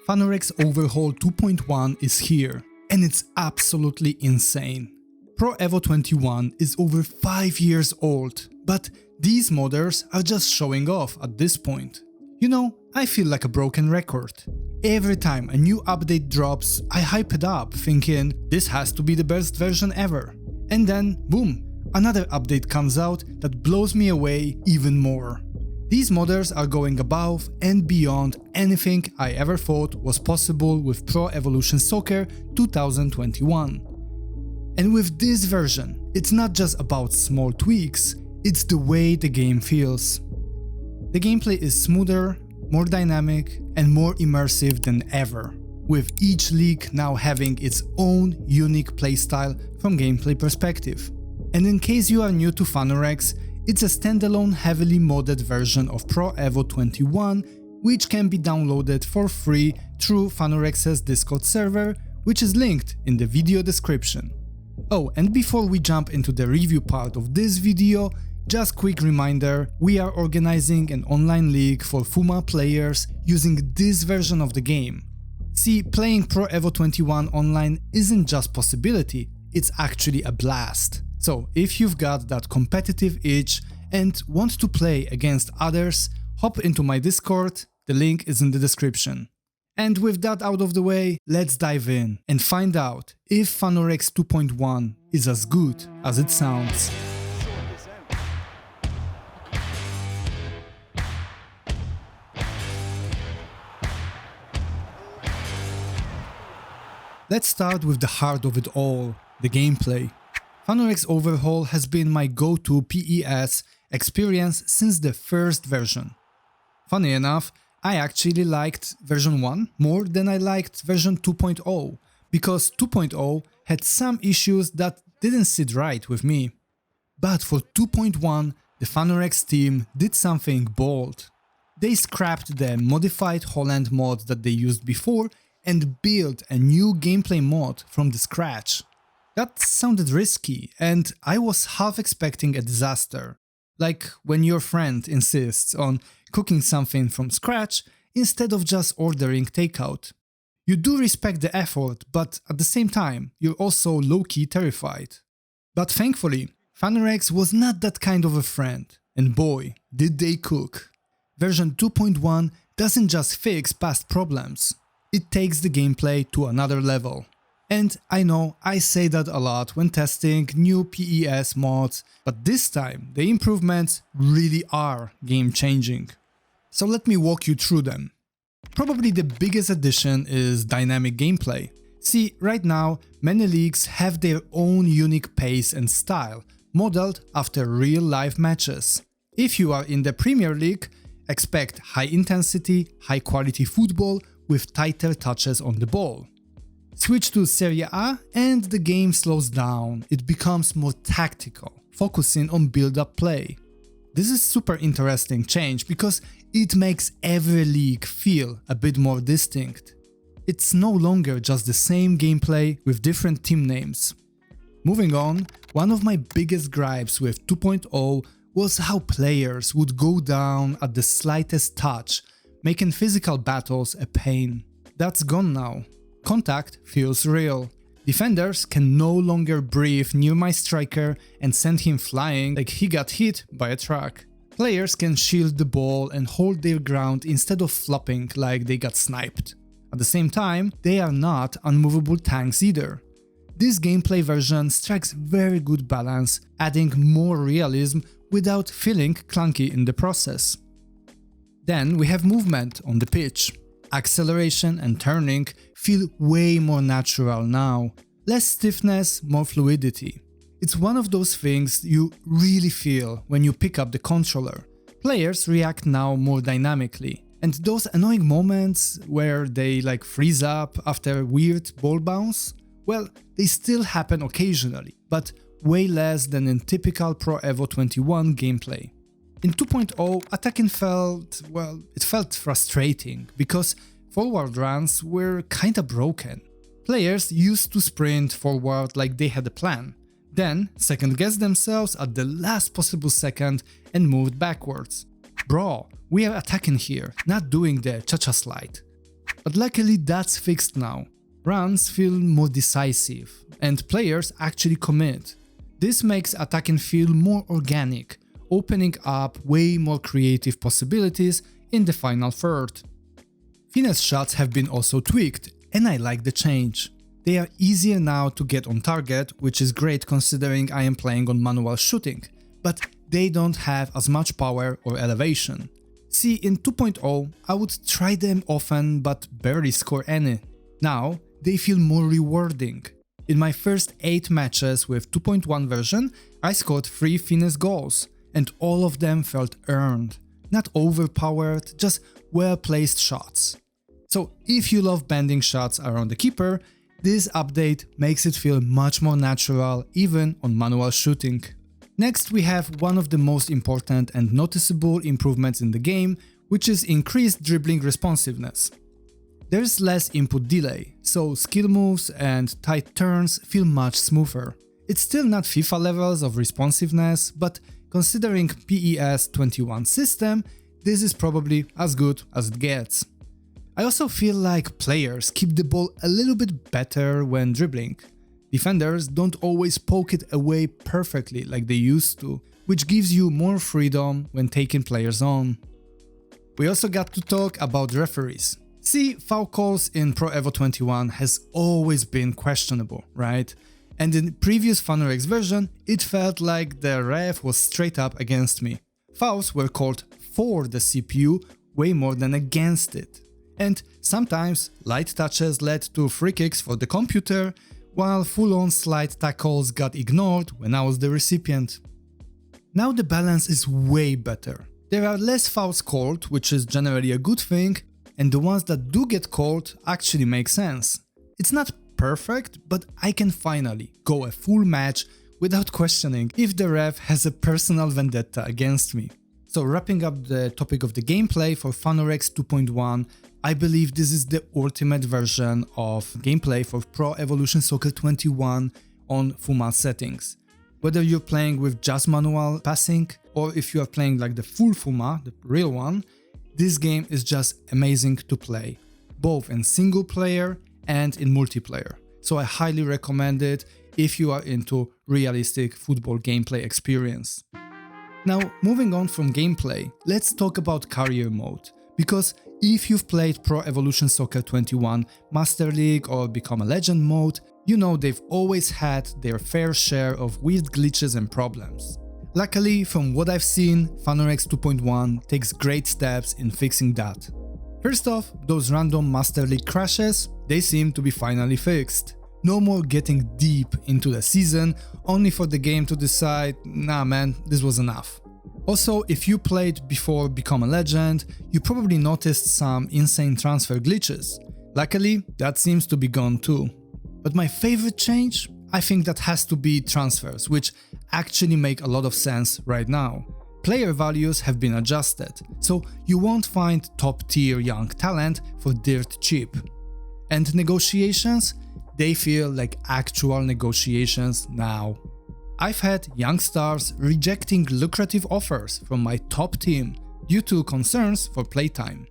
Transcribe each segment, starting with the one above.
Fanurex Overhaul 2.1 is here, and it's absolutely insane. Pro Evo 21 is over 5 years old, but these modders are just showing off at this point. You know, I feel like a broken record. Every time a new update drops, I hype it up, thinking this has to be the best version ever. And then, boom, another update comes out that blows me away even more. These modders are going above and beyond anything I ever thought was possible with Pro Evolution Soccer 2021. And with this version, it's not just about small tweaks, it's the way the game feels. The gameplay is smoother, more dynamic, and more immersive than ever, with each league now having its own unique playstyle from gameplay perspective. And in case you are new to Fanurex, it's a standalone heavily modded version of Pro Evo 21, which can be downloaded for free through Fanurex's Discord server, which is linked in the video description. Oh, and before we jump into the review part of this video, just quick reminder, we are organizing an online league for FUMA players using this version of the game. See, playing Pro Evo 21 Online isn't just possibility, it's actually a blast. So if you've got that competitive itch and want to play against others, hop into my Discord, the link is in the description. And with that out of the way, let's dive in and find out if Fanurex 2.1 is as good as it sounds. Let's start with the heart of it all, the gameplay. Fanurex Overhaul has been my go-to PES experience since the first version. Funny enough, I actually liked version 1 more than I liked version 2.0, because 2.0 had some issues that didn't sit right with me. But for 2.1, the Fanurex team did something bold. They scrapped the modified Holland mod that they used before and built a new gameplay mod from the scratch. That sounded risky, and I was half expecting a disaster, like when your friend insists on cooking something from scratch instead of just ordering takeout. You do respect the effort, but at the same time, you're also low-key terrified. But thankfully, Fanurex was not that kind of a friend, and boy, did they cook. Version 2.1 doesn't just fix past problems, it takes the gameplay to another level. And I know I say that a lot when testing new PES mods, but this time the improvements really are game-changing. So let me walk you through them. Probably the biggest addition is dynamic gameplay. See, right now many leagues have their own unique pace and style, modeled after real-life matches. If you are in the Premier League, expect high-intensity, high-quality football with tighter touches on the ball. Switch to Serie A and the game slows down, it becomes more tactical, focusing on build-up play. This is super interesting change because it makes every league feel a bit more distinct. It's no longer just the same gameplay with different team names. Moving on, one of my biggest gripes with 2.0 was how players would go down at the slightest touch, making physical battles a pain. That's gone now. Contact feels real. Defenders can no longer breathe near my striker and send him flying like he got hit by a truck. Players can shield the ball and hold their ground instead of flopping like they got sniped. At the same time, they are not unmovable tanks either. This gameplay version strikes very good balance, adding more realism without feeling clunky in the process. Then we have movement on the pitch. Acceleration and turning feel way more natural now. Less stiffness, more fluidity. It's one of those things you really feel when you pick up the controller. Players react now more dynamically, and those annoying moments where they freeze up after a weird ball bounce, well, they still happen occasionally, but way less than in typical Pro Evo 21 gameplay. In 2.0, attacking felt frustrating because forward runs were kinda broken. Players used to sprint forward like they had a plan, then second-guessed themselves at the last possible second and moved backwards. Bro, we are attacking here, not doing the cha-cha slide. But luckily that's fixed now. Runs feel more decisive, and players actually commit. This makes attacking feel more organic, opening up way more creative possibilities in the final third. Finesse shots have been also tweaked, and I like the change. They are easier now to get on target, which is great considering I am playing on manual shooting, but they don't have as much power or elevation. See, in 2.0 I would try them often but barely score any. Now they feel more rewarding. In my first 8 matches with 2.1 version, I scored 3 finesse goals, and all of them felt earned. Not overpowered, just well-placed shots. So if you love bending shots around the keeper, this update makes it feel much more natural even on manual shooting. Next we have one of the most important and noticeable improvements in the game, which is increased dribbling responsiveness. There's less input delay, so skill moves and tight turns feel much smoother. It's still not FIFA levels of responsiveness, but considering PES21 system, this is probably as good as it gets. I also feel like players keep the ball a little bit better when dribbling. Defenders don't always poke it away perfectly like they used to, which gives you more freedom when taking players on. We also got to talk about referees. See, foul calls in Pro Evo 21 has always been questionable, right? And in the previous Fanurex version, it felt like the ref was straight up against me. Fouls were called for the CPU way more than against it. And sometimes light touches led to free kicks for the computer, while full-on slide tackles got ignored when I was the recipient. Now the balance is way better. There are less fouls called, which is generally a good thing, and the ones that do get called actually make sense. It's not perfect, but I can finally go a full match without questioning if the ref has a personal vendetta against me. So wrapping up the topic of the gameplay for Fanurex 2.1, I believe this is the ultimate version of gameplay for Pro Evolution Soccer 21 on FUMA settings. Whether you're playing with just manual passing or if you are playing like the full FUMA, the real one, this game is just amazing to play, both in single player and in multiplayer. So I highly recommend it if you are into realistic football gameplay experience. Now, moving on from gameplay, let's talk about career mode, because if you've played Pro Evolution Soccer 21 Master League or Become a Legend mode, you know they've always had their fair share of weird glitches and problems. Luckily, from what I've seen, Fanurex 2.1 takes great steps in fixing that. First off, those random Master League crashes, they seem to be finally fixed. No more getting deep into the season only for the game to decide, nah man, this was enough. Also, if you played before Become a Legend, you probably noticed some insane transfer glitches. Luckily, that seems to be gone too. But my favorite change? I think that has to be transfers, which actually make a lot of sense right now. Player values have been adjusted, so you won't find top tier young talent for dirt cheap. And negotiations? They feel like actual negotiations now. I've had young stars rejecting lucrative offers from my top team due to concerns for playtime.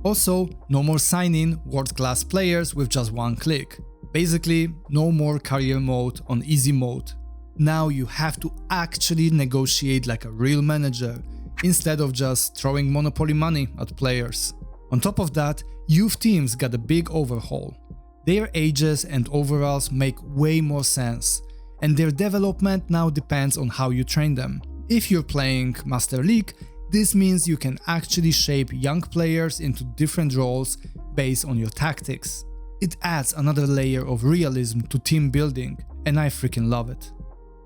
Also, no more signing world-class players with just one click. Basically, no more career mode on easy mode. Now you have to actually negotiate like a real manager, instead of just throwing monopoly money at players. On top of that, youth teams got a big overhaul. Their ages and overalls make way more sense, and their development now depends on how you train them. If you're playing Master League, this means you can actually shape young players into different roles based on your tactics. It adds another layer of realism to team building, and I freaking love it.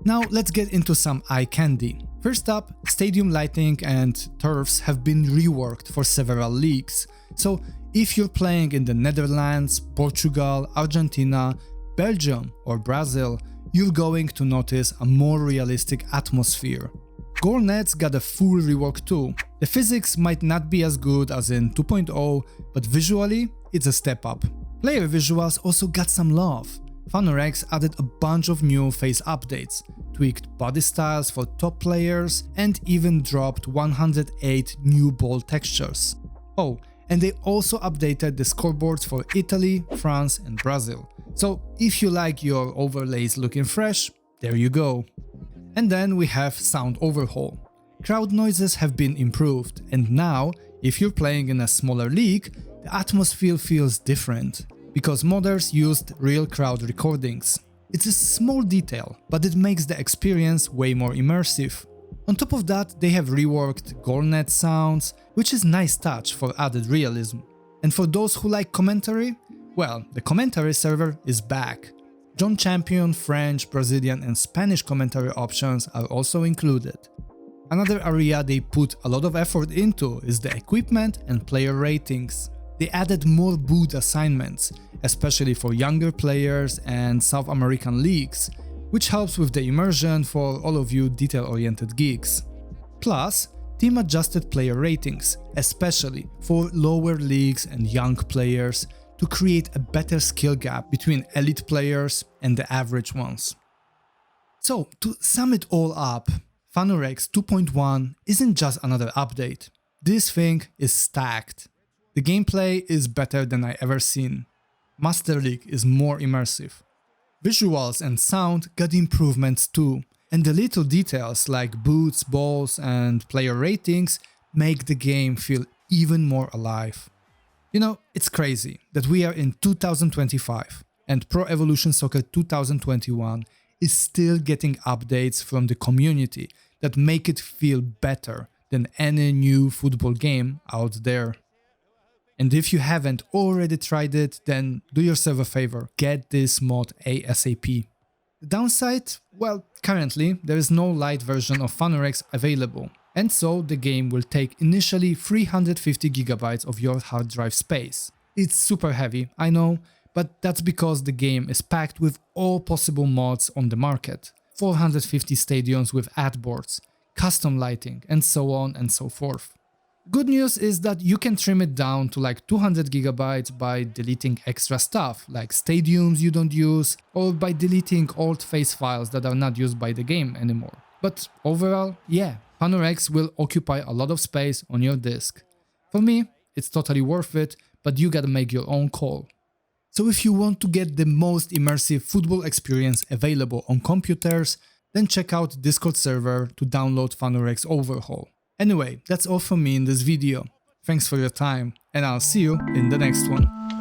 Now let's get into some eye candy. First up, stadium lighting and turfs have been reworked for several leagues, so if you're playing in the Netherlands, Portugal, Argentina, Belgium or Brazil, you're going to notice a more realistic atmosphere. Goal nets got a full rework too. The physics might not be as good as in 2.0, but visually it's a step up. Player visuals also got some love. Fanurex added a bunch of new face updates, tweaked body styles for top players, and even dropped 108 new ball textures. Oh, And they also updated the scoreboards for Italy, France and Brazil. So if you like your overlays looking fresh, there you go. And then we have Sound Overhaul. Crowd noises have been improved, and now, if you're playing in a smaller league, the atmosphere feels different, because modders used real crowd recordings. It's a small detail, but it makes the experience way more immersive. On top of that, they have reworked goalnet sounds, which is a nice touch for added realism. And for those who like commentary, well, the commentary server is back. John Champion, French, Brazilian and Spanish commentary options are also included. Another area they put a lot of effort into is the equipment and player ratings. They added more boot assignments, especially for younger players and South American leagues, which helps with the immersion for all of you detail-oriented geeks. Plus, team adjusted player ratings, especially for lower leagues and young players, to create a better skill gap between elite players and the average ones. So, to sum it all up, Fanurex 2.1 isn't just another update. This thing is stacked. The gameplay is better than I ever seen. Master League is more immersive. Visuals and sound got improvements too, and the little details like boots, balls and player ratings make the game feel even more alive. You know, it's crazy that we are in 2025 and Pro Evolution Soccer 2021 is still getting updates from the community that make it feel better than any new football game out there. And if you haven't already tried it, then do yourself a favor, get this mod ASAP. The downside? Well, currently there is no light version of Fanurex available, and so the game will take initially 350 GB of your hard drive space. It's super heavy, I know, but that's because the game is packed with all possible mods on the market. 450 stadiums with ad boards, custom lighting, and so on and so forth. Good news is that you can trim it down to like 200 GB by deleting extra stuff, like stadiums you don't use, or by deleting old face files that are not used by the game anymore. But overall, yeah, Fanurex will occupy a lot of space on your disk. For me, it's totally worth it, but you gotta make your own call. So if you want to get the most immersive football experience available on computers, then check out Discord server to download Fanurex Overhaul. Anyway, that's all from me in this video. Thanks for your time, and I'll see you in the next one.